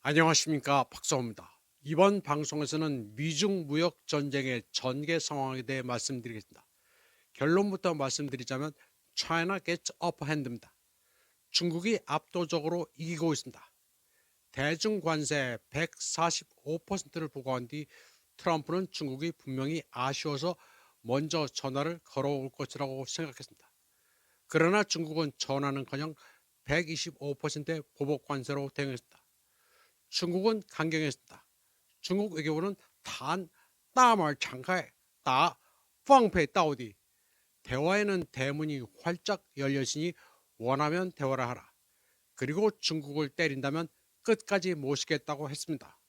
안녕하십니까, 박사호입니다. 이번 방송에서는 미중 무역 전쟁의 전개 상황에 대해 말씀드리겠습니다. 결론부터 말씀드리자면 China gets upper hand입니다. 중국이 압도적으로 이기고 있습니다. 대중 관세 145%를 부과한 뒤 트럼프는 중국이 분명히 아쉬워서 먼저 전화를 걸어올 것이라고 생각했습니다. 그러나 중국은 전화는커녕 125%의 보복 관세로 대응했습니다. 중국은 강경했습니다. 중국 외교부는 단大门 敞开 다放配 到底 대화에는 대문이 활짝 열려있으니 원하면 대화를 하라. 그리고 중국을 때린다면 끝까지 모시겠다고 했습니다.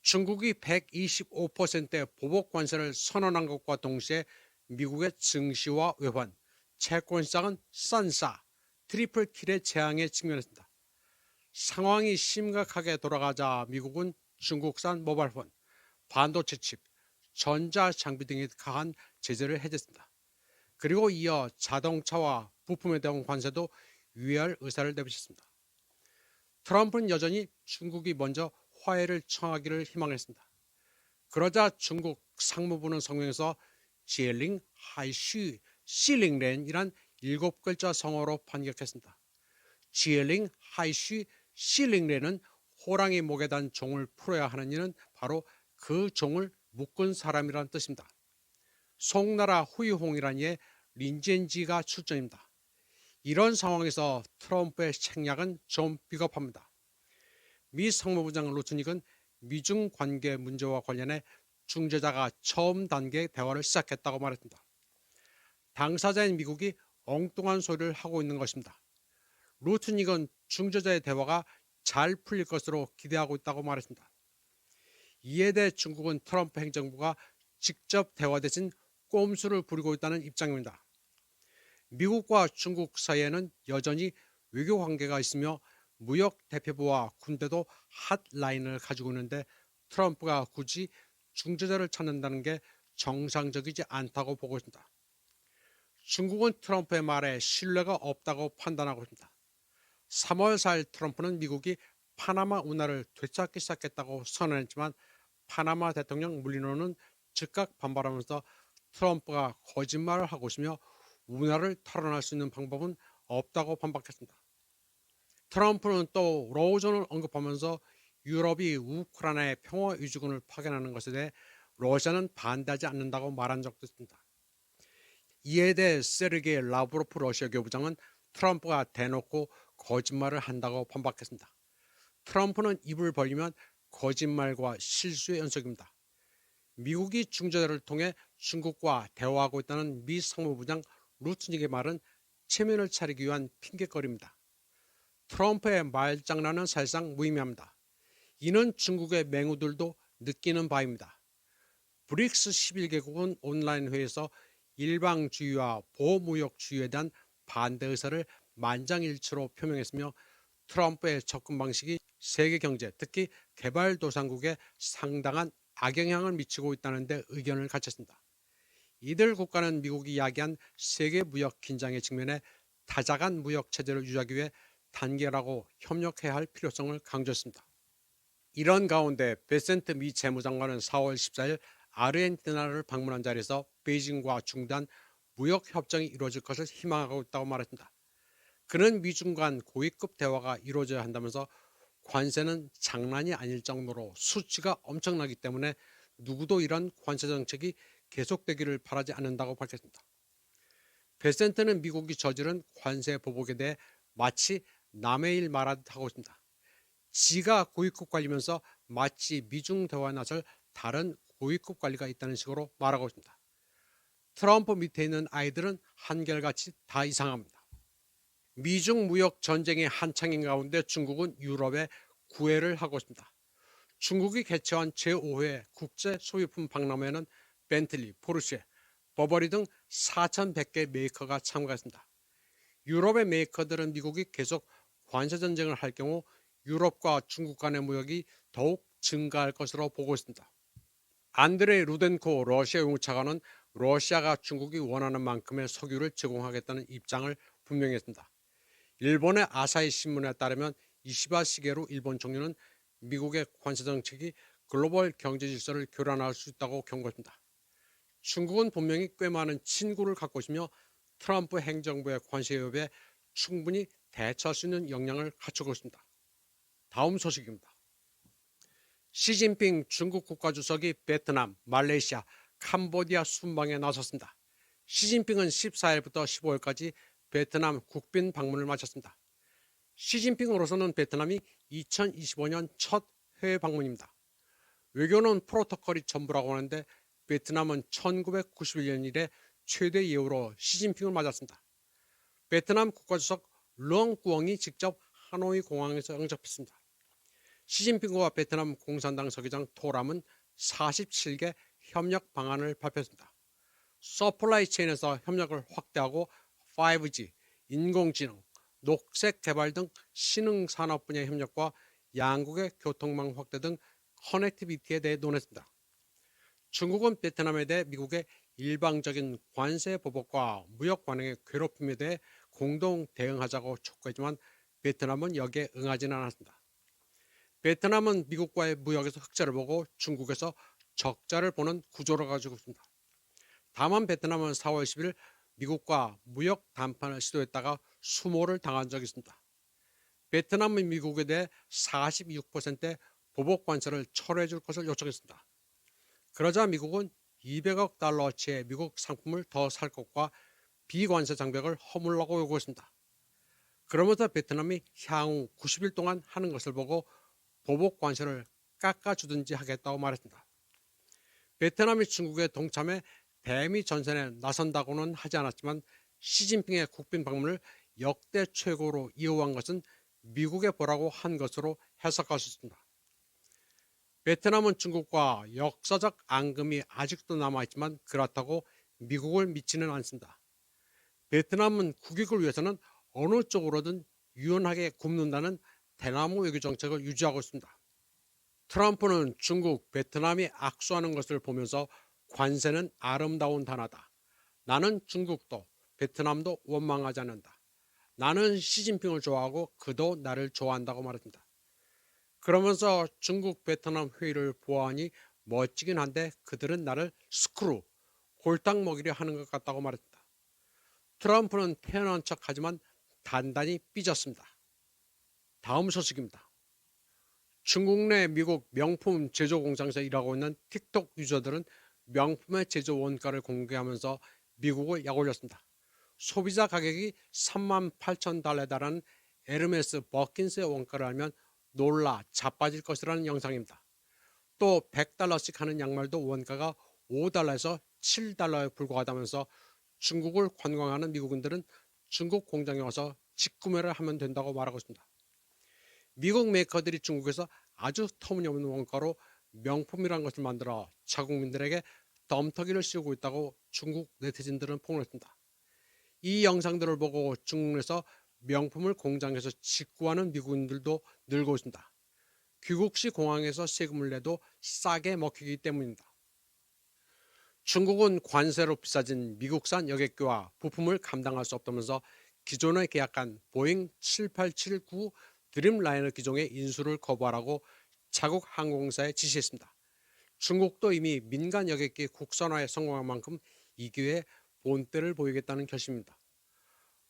중국이 125%의 보복 관세를 선언한 것과 동시에 미국의 증시와 외환, 채권 시장은 싼싸, 트리플 킬의 재앙에 직면했습니다. 상황이 심각하게 돌아가자 미국은 중국산 모바일폰, 반도체 칩, 전자장비 등에 강한 제재를 해댔습니다. 그리고 이어 자동차와 부품에 대한 관세도 유예할 의사를 내비쳤습니다. 트럼프는 여전히 중국이 먼저 화해를 청하기를 희망했습니다. 그러자 중국 상무부는 성명에서 지엘링 하이슈 시링렌이란 7글자 성어로 판격했습니다. 지엘링 하이슈 시링렌은 호랑이 목에 단 종을 풀어야 하는 이는 바로 그 종을 묶은 사람이라는 뜻입니다. 송나라 후이홍이란 이의 린젠지가 출전입니다. 이런 상황에서 트럼프의 책략은 좀 비겁합니다. 미 상무부장 루트닉은 미중 관계 문제와 관련해 중재자가 처음 단계의 대화를 시작했다고 말했습니다. 당사자인 미국이 엉뚱한 소리를 하고 있는 것입니다. 루트닉은 중재자의 대화가 잘 풀릴 것으로 기대하고 있다고 말했습니다. 이에 대해 중국은 트럼프 행정부가 직접 대화 대신 꼼수를 부리고 있다는 입장입니다. 미국과 중국 사이에는 여전히 외교 관계가 있으며 무역 대표부와 군대도 핫라인을 가지고 있는데 트럼프가 굳이 중재자를 찾는다는 게 정상적이지 않다고 보고 있습니다. 중국은 트럼프의 말에 신뢰가 없다고 판단하고 있습니다. 3월 4일 트럼프는 미국이 파나마 운하를 되찾기 시작했다고 선언했지만 파나마 대통령 물리노는 즉각 반발하면서 트럼프가 거짓말을 하고 있으며 운하를 탈환할 수 있는 방법은 없다고 반박했습니다. 트럼프는 또 로우존을 언급하면서 유럽이 우크라이나의 평화 유지군을 파견하는 것에 대해 러시아는 반대하지 않는다고 말한 적도 있습니다. 이에 대해 세르게이 라브로프 러시아 교부장은 트럼프가 대놓고 거짓말을 한다고 반박했습니다. 트럼프는 입을 벌리면 거짓말과 실수의 연속입니다. 미국이 중재자를 통해 중국과 대화하고 있다는 미 상무부장 루트닉의 말은 체면을 차리기 위한 핑계거리입니다. 트럼프의 말장난은 사실상 무의미합니다. 이는 중국의 맹우들도 느끼는 바입니다. 브릭스 11개국은 온라인 회의에서 일방주의와 보호무역주의에 대한 반대 의사를 만장일치로 표명했으며 트럼프의 접근 방식이 세계 경제, 특히 개발도상국에 상당한 악영향을 미치고 있다는 데 의견을 갖췄습니다. 이들 국가는 미국이 야기한 세계 무역 긴장의 측면에 다자간 무역 체제를 유지하기 위해 단결하고 협력해야 할 필요성을 강조했습니다. 이런 가운데 베센트 미 재무장관은 4월 14일 아르헨티나를 방문한 자리에서 베이징과 중단 무역 협정이 이루어질 것을 희망하고 있다고 말했습니다. 그는 미중 간 고위급 대화가 이루어져야 한다면서 관세는 장난이 아닐 정도로 수치가 엄청나기 때문에 누구도 이런 관세 정책이 계속되기를 바라지 않는다고 밝혔습니다. 베센트는 미국이 저지른 관세 보복에 대해 마치 남의 일 말하듯 하고 있습니다. 지가 고위급 관리면서 마치 미중 대화에 나설 다른 고위급 관리가 있다는 식으로 말하고 있습니다. 트럼프 밑에 있는 아이들은 한결같이 다 이상합니다. 미중 무역 전쟁이 한창인 가운데 중국은 유럽에 구애를 하고 있습니다. 중국이 개최한 제5회 국제 소유품 박람회에는 벤틀리, 포르쉐, 버버리 등 4,100개 메이커가 참가했습니다. 유럽의 메이커들은 미국이 계속 관세 전쟁을 할 경우 유럽과 중국 간의 무역이 더욱 증가할 것으로 보고 있습니다. 안드레이 루덴코 러시아 외무차관은 러시아가 중국이 원하는 만큼의 석유를 제공하겠다는 입장을 분명히 했습니다. 일본의 아사히 신문에 따르면 이시바 시게루 일본 총리는 미국의 관세 정책이 글로벌 경제 질서를 교란할 수 있다고 경고했습니다. 중국은 분명히 꽤 많은 친구를 갖고 있으며 트럼프 행정부의 관세 위협에 충분히 대처할 수 있는 역량을 갖추고 있습니다. 다음 소식입니다. 시진핑 중국 국가주석이 베트남, 말레이시아, 캄보디아 순방에 나섰습니다. 시진핑은 14일부터 15일까지 베트남 국빈 방문을 마쳤습니다. 시진핑으로서는 베트남이 2025년 첫 해외 방문입니다. 외교는 프로토콜이 전부라고 하는데 베트남은 1991년 이래 최대 예우로 시진핑을 맞았습니다. 베트남 국가주석 렁꾸엉이 직접 하노이 공항에서 영접했습니다. 시진핑과 베트남 공산당 서기장 토람은 47개 협력 방안을 발표했습니다. 서플라이 체인에서 협력을 확대하고 5G, 인공지능, 녹색 개발 등 신흥 산업 분야 협력과 양국의 교통망 확대 등 커넥티비티에 대해 논했습니다. 중국은 베트남에 대해 미국의 일방적인 관세 보복과 무역 관행의 괴롭힘에 대해 공동 대응하자고 촉구했지만 베트남은 여기에 응하지는 않았습니다. 베트남은 미국과의 무역에서 흑자를 보고 중국에서 적자를 보는 구조를 가지고 있습니다. 다만 베트남은 4월 10일 미국과 무역談판을 시도했다가 수모를 당한 적이 있습니다. 베트남은 미국에 대해 46%의 보복 관세를 철회해 줄 것을 요청했습니다. 그러자 미국은 200억 달러어치의 미국 상품을 더 살 것과 비관세 장벽을 허물라고 요구했습니다. 그러면서 베트남이 향후 90일 동안 하는 것을 보고 보복 관세를 깎아주든지 하겠다고 말했습니다. 베트남이 중국의 동참에 대미 전선에 나선다고는 하지 않았지만 시진핑의 국빈 방문을 역대 최고로 이어한 것은 미국에 보라고 한 것으로 해석할 수 있습니다. 베트남은 중국과 역사적 앙금이 아직도 남아있지만 그렇다고 미국을 믿지는 않습니다. 베트남은 국익을 위해서는 어느 쪽으로든 유연하게 굽는다는 대나무 외교 정책을 유지하고 있습니다. 트럼프는 중국, 베트남이 악수하는 것을 보면서 관세는 아름다운 단어다. 나는 중국도 베트남도 원망하지 않는다. 나는 시진핑을 좋아하고 그도 나를 좋아한다고 말했습니다. 그러면서 중국 베트남 회의를 보아하니 멋지긴 한데 그들은 나를 스크루, 골탕 먹이려 하는 것 같다고 말했습니다. 트럼프는 태연한 척하지만 단단히 삐졌습니다. 다음 소식입니다. 중국 내 미국 명품 제조 공장에서 일하고 있는 틱톡 유저들은 명품의 제조 원가를 공개하면서 미국을 약올렸습니다. 소비자 가격이 38,000달러에 달하는 에르메스 버킨스의 원가를 알면 놀라 자빠질 것이라는 영상입니다. 또 100달러씩 하는 양말도 원가가 5달러에서 7달러에 불과하다면서 중국을 관광하는 미국인들은 중국 공장에 와서 직구매를 하면 된다고 말하고 있습니다. 미국 메이커들이 중국에서 아주 터무니없는 원가로 명품이란 것을 만들어 자국민들에게 덤터기를 씌우고 있다고 중국 네티즌들은 폭로했습니다. 이 영상들을 보고 중국 내에서 명품을 공장에서 직구하는 미국인들도 늘고 있습니다. 귀국시 공항에서 세금을 내도 싸게 먹히기 때문입니다. 중국은 관세로 비싸진 미국산 여객기와 부품을 감당할 수 없다면서 기존에 계약한 보잉 7879 드림라이너 기종의 인수를 거부하라고 자국 항공사에 지시했습니다. 중국도 이미 민간 여객기 국산화에 성공한 만큼 이 기회에 본때를 보이겠다는 결심입니다.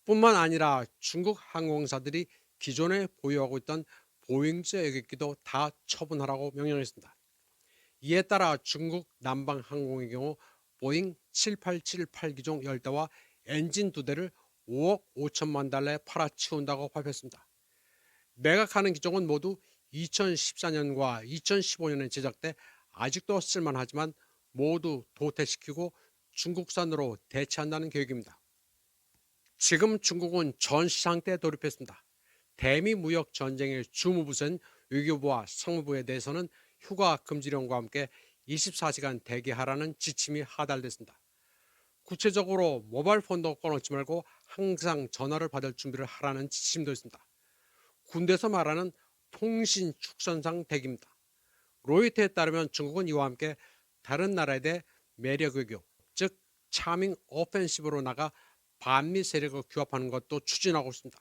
뿐만 아니라 중국 항공사들이 기존에 보유하고 있던 보잉제 여객기도 다 처분하라고 명령했습니다. 이에 따라 중국 남방항공의 경우 보잉 7878 기종 10대와 엔진 2대를 5억 5천만 달러에 팔아치운다고 발표했습니다. 매각하는 기종은 모두 2014년과 2015년에 제작돼 아직도 쓸만하지만 모두 도태시키고 중국산으로 대체한다는 계획입니다. 지금 중국은 전시 상태에 돌입했습니다. 대미 무역 전쟁의 주무부서인 외교부와 상무부에 대해서는 휴가 금지령과 함께 24시간 대기하라는 지침이 하달됐습니다. 구체적으로 모바일 폰도 꺼놓지 말고 항상 전화를 받을 준비를 하라는 지침도 있습니다. 군대에서 말하는 통신 축선상 대기입니다. 로이터에 따르면 중국은 이와 함께 다른 나라에 대해 매력 외교, 즉 차밍 오펜시브로 나가 반미 세력을 규합하는 것도 추진하고 있습니다.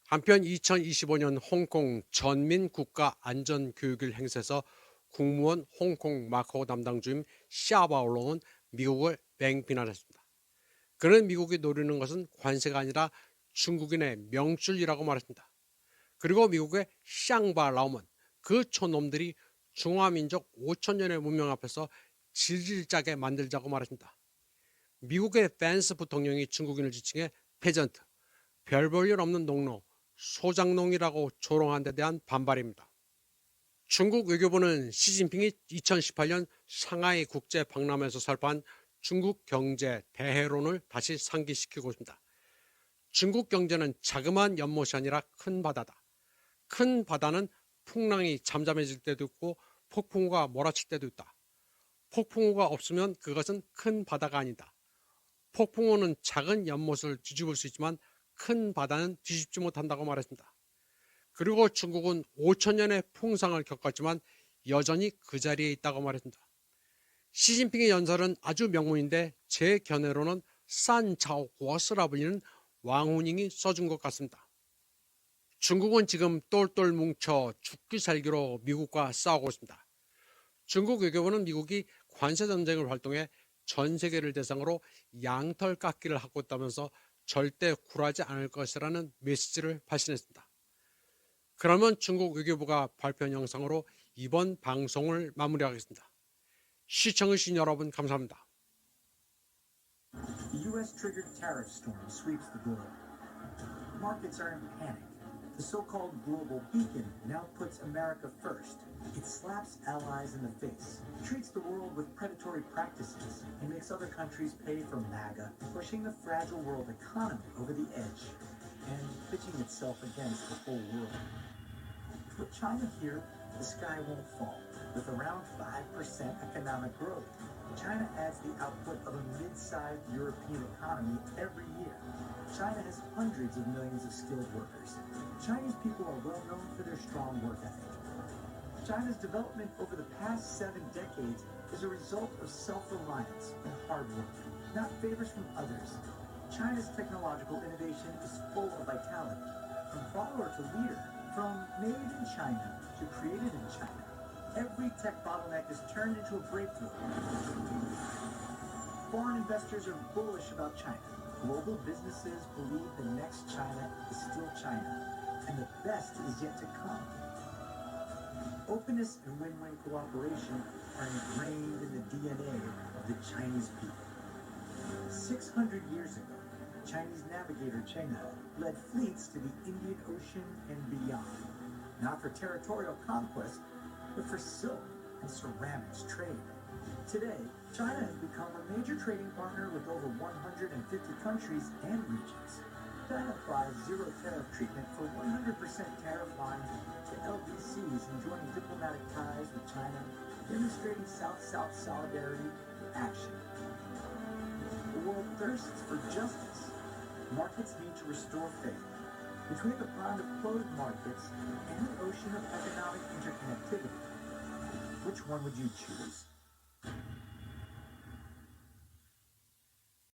한편 2025년 홍콩 전민국가안전교육일 행사에서 국무원 홍콩 마카오 담당 주임 샤바올롱은 미국을 맹비난했습니다. 그는 미국이 노리는 것은 관세가 아니라 중국인의 명줄이라고 말했습니다. 그리고 미국의 샹바라오먼 그 촌놈들이 중화민족 5천년의 문명 앞에서 질질 짜게 만들자고 말했습니다. 미국의 펜스 부통령이 중국인을 지칭해 페전트, 별 볼 일 없는 농노, 소장농이라고 조롱한 데 대한 반발입니다. 중국 외교부는 시진핑이 2018년 상하이 국제 박람회에서 설파한 중국 경제 대해론을 다시 상기시키고 있습니다. 중국 경제는 자그마한 연못이 아니라 큰 바다다. 큰 바다는 풍랑이 잠잠해질 때도 있고 폭풍우가 몰아칠 때도 있다. 폭풍우가 없으면 그것은 큰 바다가 아니다. 폭풍우는 작은 연못을 뒤집을 수 있지만 큰 바다는 뒤집지 못한다고 말했습니다. 그리고 중국은 5천년의 풍상을 겪었지만 여전히 그 자리에 있다고 말했습니다. 시진핑의 연설은 아주 명문인데 제 견해로는 산차오구어스라 불리는 왕후닝이 써준 것 같습니다. 중국은 지금 똘똘 뭉쳐 죽기 살기로 미국과 싸우고 있습니다. 중국 외교부는 미국이 관세전쟁을 활동해 전 세계를 대상으로 양털 깎기를 하고 있다면서 절대 굴하지 않을 것이라는 메시지를 발신했습니다. 그러면 중국 외교부가 발표한 영상으로 이번 방송을 마무리하겠습니다. 시청해주신 여러분 감사합니다. The U.S.-triggered tariff storm sweeps the globe. Markets are in panic. The so-called global beacon now puts America first. It slaps allies in the face, treats the world with predatory practices, and makes other countries pay for MAGA, pushing the fragile world economy over the edge and pitching itself against the whole world. With China here, the sky won't fall. With around 5% economic growth, China adds the output of a mid-sized European economy every year. China has hundreds of millions of skilled workers. Chinese people are well known for their strong work ethic. China's development over the past 7 decades is a result of self-reliance and hard work, not favors from others. China's technological innovation is full of vitality, from follower to leader, from made in China to created in China. Every tech bottleneck is turned into a breakthrough. Foreign investors are bullish about China. Global businesses believe the next China is still China, and the best is yet to come. Openness and win-win cooperation are ingrained in the DNA of the Chinese people. 600 years ago, Chinese navigator Cheng He led fleets to the Indian Ocean and beyond, not for territorial conquest, but for silk and ceramics trade. Today, China has become a major trading partner with over 150 countries and regions. China applies zero tariff treatment for 100% tariff lines to LDCs enjoying diplomatic ties with China, demonstrating South-South solidarity in action. The world thirsts for justice. Markets need to restore faith. Between the pond of closed markets and the ocean of economic interconnectivity, which one would you choose?